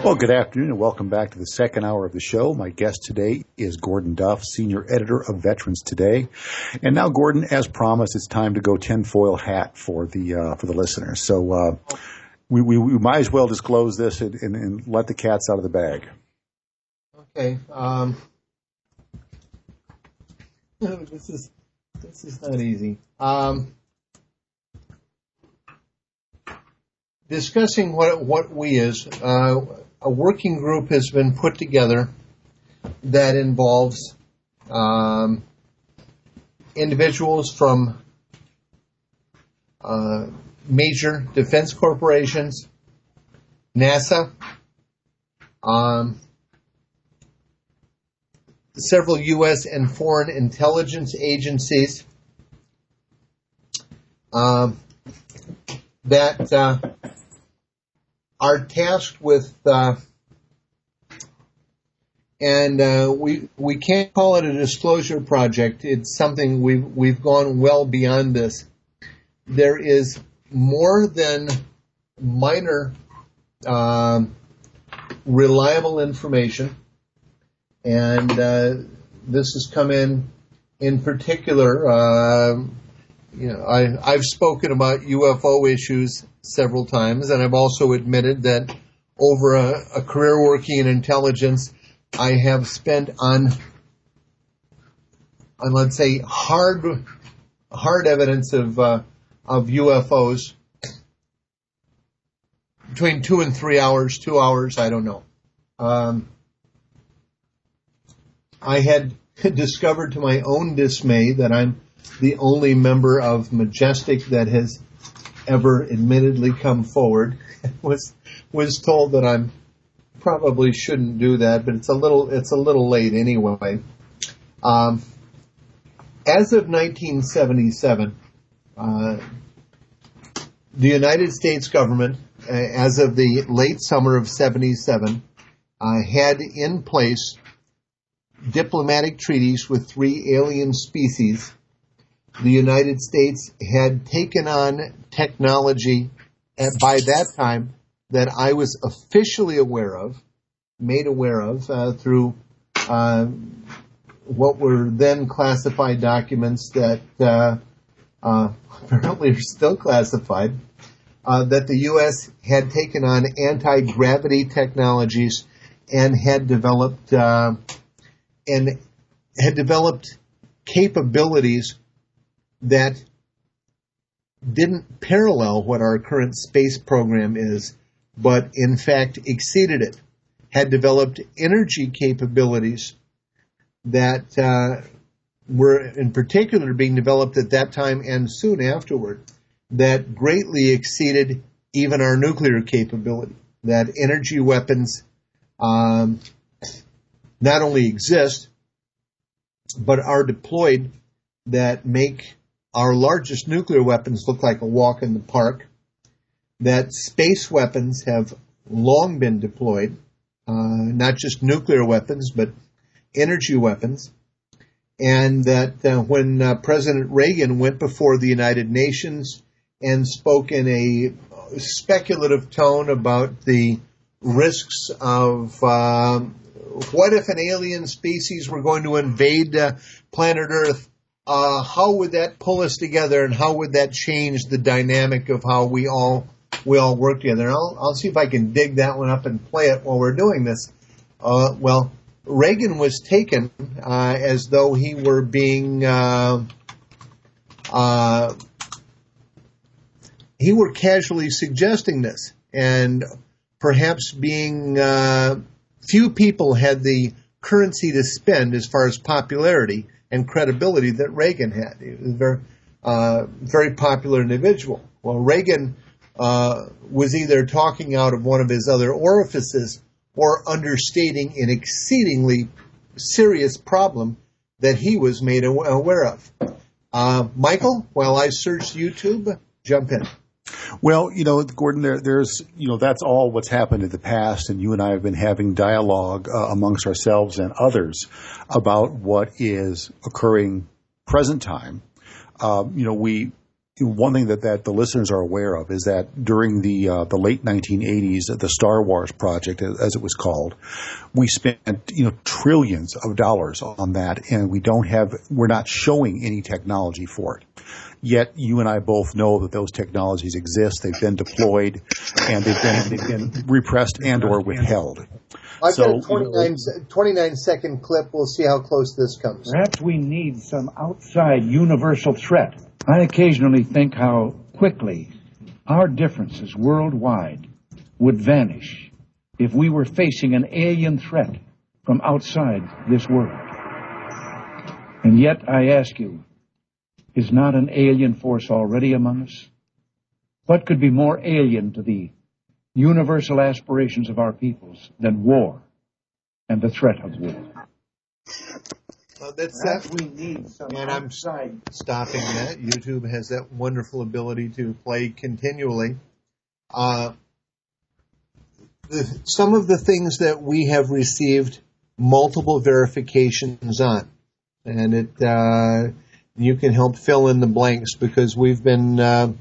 Well, good afternoon and welcome back to the second hour of the show. My guest today is Gordon Duff, Senior Editor of Veterans Today. And now, Gordon, as promised, it's time to go tinfoil hat for the listeners. So we might as well disclose this and let the cats out of the bag. Okay. This is not easy. Discussing what we is, a working group has been put together that involves individuals from major defense corporations, NASA, several U.S. and foreign intelligence agencies that are tasked with, we can't call it a disclosure project. It's something we've gone well beyond this. There is more than minor reliable information, and this has come in particular. I've spoken about UFO issues several times, and I've also admitted that over a career working in intelligence, I have spent on let's say hard evidence of UFOs between 2 and 3 hours, 2 hours, I don't know. I had discovered to my own dismay that I'm the only member of Majestic that has ever admittedly come forward. was told that I'm probably shouldn't do that, but it's a little late anyway. As of 1977, the United States government, as of the late summer of 77, had in place diplomatic treaties with 3 alien species. The United States had taken on technology by that time that I was officially made aware of through what were then classified documents that apparently are still classified, that the U.S. had taken on anti-gravity technologies and had developed capabilities that didn't parallel what our current space program is, but in fact exceeded it, had developed energy capabilities that were in particular being developed at that time and soon afterward, that greatly exceeded even our nuclear capability, that energy weapons not only exist, but are deployed that make our largest nuclear weapons look like a walk in the park, that space weapons have long been deployed, not just nuclear weapons, but energy weapons, and that when President Reagan went before the United Nations and spoke in a speculative tone about the risks of what if an alien species were going to invade planet Earth, how would that pull us together, and how would that change the dynamic of how we all work together? And I'll see if I can dig that one up and play it while we're doing this. Well, Reagan was taken as though he were being he were casually suggesting this, and perhaps being few people had the currency to spend as far as popularity and credibility that Reagan had. He was a very popular individual. Well, Reagan was either talking out of one of his other orifices or understating an exceedingly serious problem that he was made aware of. Michael, while I searched YouTube, jump in. Well, Gordon, there's that's all what's happened in the past, and you and I have been having dialogue amongst ourselves and others about what is occurring present time. We one thing that the listeners are aware of is that during the late 1980s, the Star Wars project, as it was called, we spent trillions of dollars on that, and we're not showing any technology for it. Yet you and I both know that those technologies exist. They've been deployed, and they've been repressed and or withheld. I've got a 29-second clip. We'll see how close this comes. Perhaps we need some outside universal threat. I occasionally think how quickly our differences worldwide would vanish if we were facing an alien threat from outside this world. And yet, I ask you, is not an alien force already among us? What could be more alien to the universal aspirations of our peoples than war and the threat of war? That's that. We need some and I'm stopping that. YouTube has that wonderful ability to play continually. Some of the things that we have received multiple verifications on, and you can help fill in the blanks because we've been.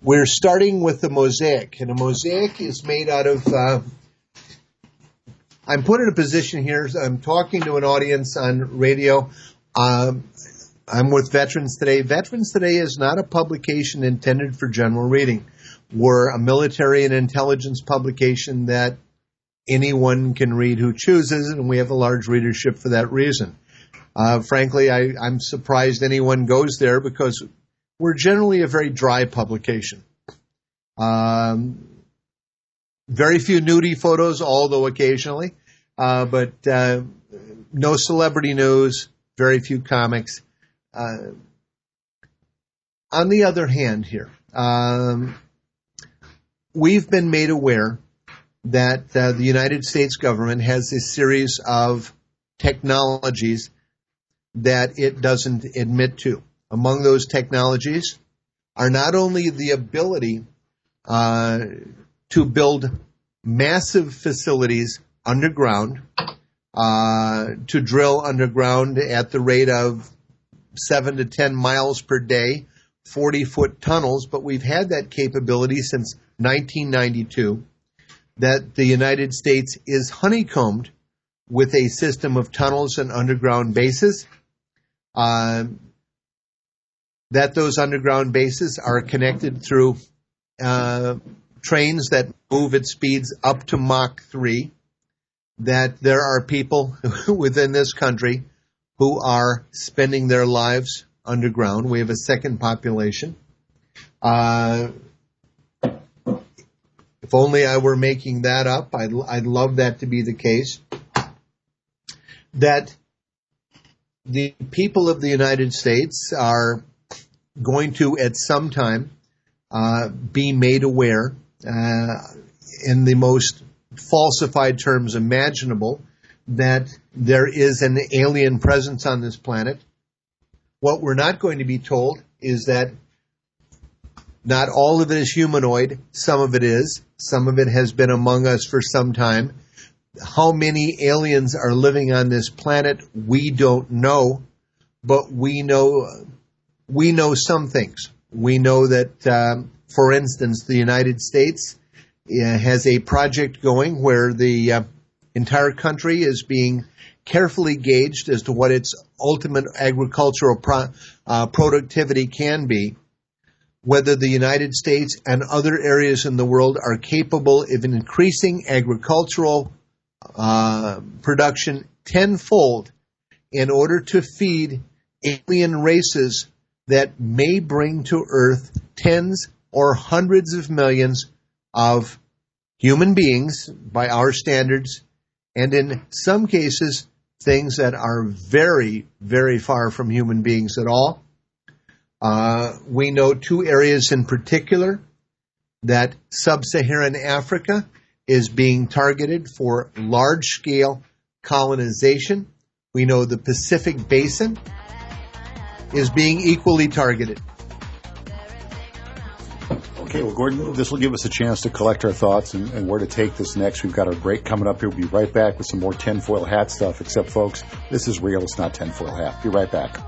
We're starting with the mosaic, and a mosaic is made out of. I'm put in a position here. I'm talking to an audience on radio. I'm with Veterans Today. Veterans Today is not a publication intended for general reading. We're a military and intelligence publication that anyone can read who chooses, and we have a large readership for that reason. Frankly, I'm surprised anyone goes there because we're generally a very dry publication. Very few nudie photos, although occasionally, but no celebrity news, very few comics. On the other hand here, we've been made aware that the United States government has a series of technologies that it doesn't admit to. Among those technologies are not only the ability to build massive facilities underground, to drill underground at the rate of 7 to 10 miles per day, 40-foot tunnels, but we've had that capability since 1992, that the United States is honeycombed with a system of tunnels and underground bases, that those underground bases are connected through trains that move at speeds up to Mach 3, that there are people within this country who are spending their lives underground. We have a second population. If only I were making that up, I'd love that to be the case. That the people of the United States are going to, at some time, be made aware, in the most falsified terms imaginable, that there is an alien presence on this planet. What we're not going to be told is that not all of it is humanoid. Some of it is. Some of it has been among us for some time. How many aliens are living on this planet, we don't know, but we know some things. We know that, for instance, the United States has a project going where the entire country is being carefully gauged as to what its ultimate agricultural productivity can be, whether the United States and other areas in the world are capable of increasing agricultural production tenfold in order to feed alien races that may bring to Earth tens or hundreds of millions of human beings by our standards, and in some cases, things that are very, very far from human beings at all. We know two areas in particular, that sub-Saharan Africa is being targeted for large-scale colonization. We know the Pacific Basin is being equally targeted. Okay, well, Gordon, this will give us a chance to collect our thoughts and where to take this next. We've got our break coming up here. We'll be right back with some more tinfoil hat stuff, except, folks, this is real. It's not tinfoil hat. Be right back.